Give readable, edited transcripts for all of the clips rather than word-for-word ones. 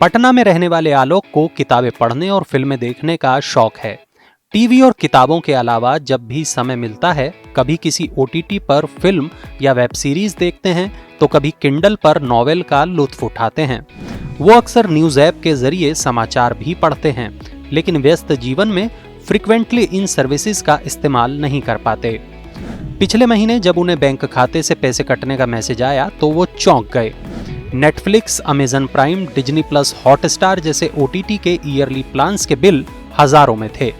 पटना में रहने वाले आलोक को किताबें पढ़ने और फिल्में देखने का शौक है। टीवी और किताबों के अलावा जब भी समय मिलता है, कभी किसी ओटीटी पर फिल्म या वेब सीरीज देखते हैं तो कभी किंडल पर नॉवेल का लुत्फ उठाते हैं। वो अक्सर न्यूज ऐप के जरिए समाचार भी पढ़ते हैं, लेकिन व्यस्त जीवन में फ्रिक्वेंटली इन सर्विसेज का इस्तेमाल नहीं कर पाते। पिछले महीने जब उन्हें बैंक खाते से पैसे कटने का मैसेज आया तो वो चौंक गए। Netflix, Amazon prime, Disney plus, Hotstar जैसे ओटीटी के ईयरली प्लान्स के बिल हजारों में थे।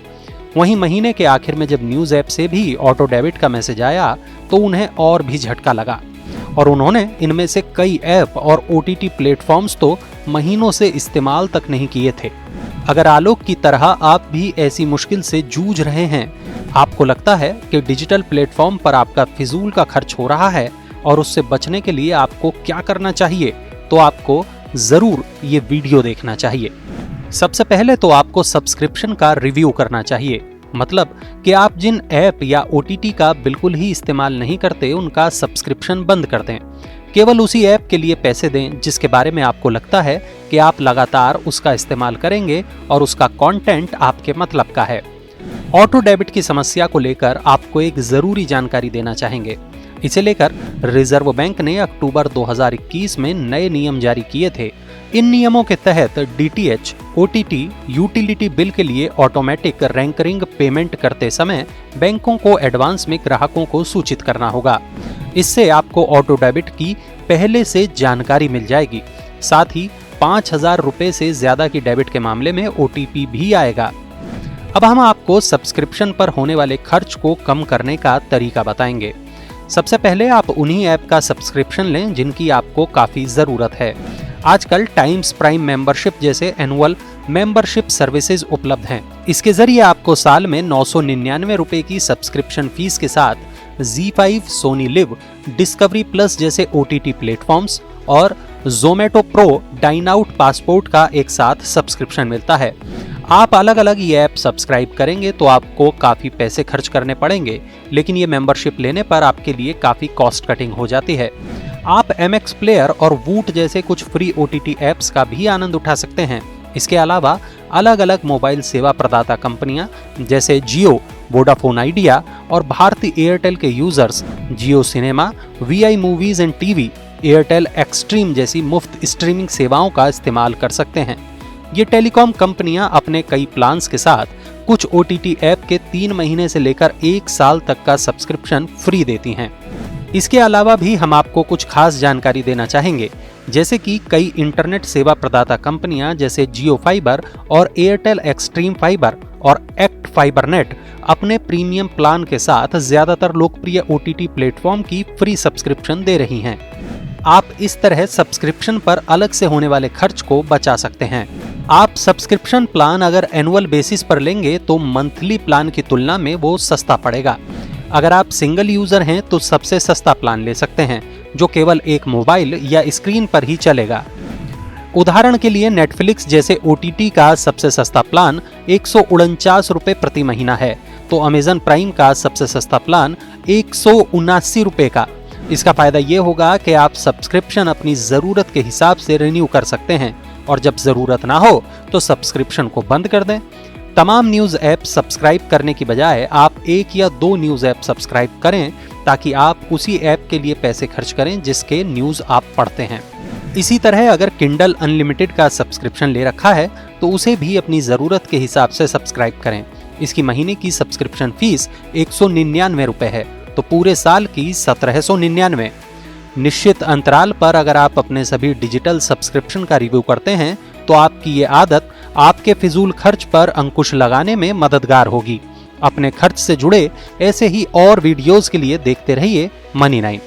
वहीं महीने के आखिर में जब न्यूज ऐप से भी ऑटो डेबिट का मैसेज आया तो उन्हें और भी झटका लगा और उन्होंने इनमें से कई ऐप और ओटीटी प्लेटफॉर्म्स तो महीनों से इस्तेमाल तक नहीं किए थे। अगर आलोक की तरह आप भी ऐसी मुश्किल से जूझ रहे हैं, आपको लगता है कि डिजिटल प्लेटफॉर्म पर आपका फिजूल का खर्च हो रहा है और उससे बचने के लिए आपको क्या करना चाहिए, तो आपको जरूर ये वीडियो देखना चाहिए। सबसे पहले तो आपको सब्सक्रिप्शन का रिव्यू करना चाहिए, मतलब कि आप जिन ऐप या ओटीटी का बिल्कुल ही इस्तेमाल नहीं करते उनका सब्सक्रिप्शन बंद कर दें। केवल उसी ऐप के लिए पैसे दें जिसके बारे में आपको लगता है कि आप लगातार उसका इस्तेमाल करेंगे और उसका कंटेंट आपके मतलब का है। ऑटो डेबिट की समस्या को लेकर आपको एक जरूरी जानकारी देना चाहेंगे। इसे लेकर रिजर्व बैंक ने अक्टूबर 2021 में नए नियम जारी किए थे। इन नियमों के तहत डीटीएच, ओटीटी, यूटिलिटी बिल के लिए ऑटोमेटिक रैंकरिंग पेमेंट करते समय बैंकों को एडवांस में ग्राहकों को सूचित करना होगा। इससे आपको ऑटो डेबिट की पहले से जानकारी मिल जाएगी। साथ ही 5,000 रुपए से ज्यादा की डेबिट के मामले में ओटीपी भी आएगा। अब हम आपको सब्सक्रिप्शन पर होने वाले खर्च को कम करने का तरीका बताएंगे। सबसे पहले आप उन्हीं ऐप का सब्सक्रिप्शन लें जिनकी आपको काफी जरूरत है। आजकल टाइम्स प्राइम मेंबरशिप जैसे एनुअल मेंबरशिप सर्विसेज उपलब्ध हैं। इसके जरिए आपको साल में 999 रुपए की सब्सक्रिप्शन फीस के साथ ZEE5, Sony liv, Discovery plus जैसे ओटीटी प्लेटफॉर्म्स और Zomato pro, dine out, passport का एक साथ सब्सक्रिप्शन मिलता है। आप अलग अलग ये ऐप सब्सक्राइब करेंगे तो आपको काफी पैसे खर्च करने पड़ेंगे, लेकिन ये मेंबरशिप लेने पर आपके लिए काफी कॉस्ट कटिंग हो जाती है। आप MX प्लेयर और वूट जैसे कुछ फ्री ओटीटी ऐप्स का भी आनंद उठा सकते हैं। इसके अलावा अलग अलग मोबाइल सेवा प्रदाता कंपनियां जैसे जियो, वोडाफोन आइडिया और भारती एयरटेल के users Jio cinema, VI movies and TV, Airtel extreme जैसी मुफ्त स्ट्रीमिंग सेवाओं का इस्तेमाल कर सकते हैं। ये टेलीकॉम कंपनियां अपने कई प्लान्स के साथ कुछ ओटीटी ऐप के 3 महीने से लेकर 1 साल तक का सब्सक्रिप्शन फ्री देती हैं। इसके अलावा भी हम आपको कुछ खास जानकारी देना चाहेंगे, जैसे कि कई इंटरनेट सेवा प्रदाता कंपनियां जैसे जियो फाइबर और एयरटेल एक्सट्रीम फाइबर और एक्ट फाइबर नेट अपने प्रीमियम प्लान के साथ ज्यादातर लोकप्रिय ओटीटी प्लेटफॉर्म की फ्री सब्सक्रिप्शन दे रही हैं। आप इस तरह सब्सक्रिप्शन पर अलग से होने वाले खर्च को बचा सकते हैं। आप सब्सक्रिप्शन प्लान अगर एनुअल बेसिस पर लेंगे तो मंथली प्लान की तुलना में वो सस्ता पड़ेगा। अगर आप सिंगल यूजर हैं तो सबसे सस्ता प्लान ले सकते हैं, जो केवल एक मोबाइल या स्क्रीन पर ही चलेगा। उदाहरण के लिए नेटफ्लिक्स जैसे ओटीटी का सबसे सस्ता प्लान 149 रुपए प्रति महीना है, तो अमेजन प्राइम का सबसे सस्ता प्लान 179 रुपए का। इसका फायदा ये होगा कि आप सब्सक्रिप्शन अपनी जरूरत के हिसाब से रिन्यू कर सकते हैं और जब जरूरत ना हो तो सब्सक्रिप्शन को बंद कर दें। तमाम न्यूज ऐप सब्सक्राइब करने की बजाय आप 1 या 2 न्यूज ऐप सब्सक्राइब करें, ताकि आप उसी ऐप के लिए पैसे खर्च करें जिसके न्यूज आप पढ़ते हैं। इसी तरह अगर किंडल अनलिमिटेड का सब्सक्रिप्शन ले रखा है तो उसे भी अपनी जरूरत के हिसाब से सब्सक्राइब करें। इसकी महीने की सब्सक्रिप्शन फीस 199 रुपए है, तो पूरे साल की 1799। निश्चित अंतराल पर अगर आप अपने सभी डिजिटल सब्सक्रिप्शन का रिव्यू करते हैं तो आपकी ये आदत आपके फिजूल खर्च पर अंकुश लगाने में मददगार होगी। अपने खर्च से जुड़े ऐसे ही और वीडियोस के लिए देखते रहिए मनी9।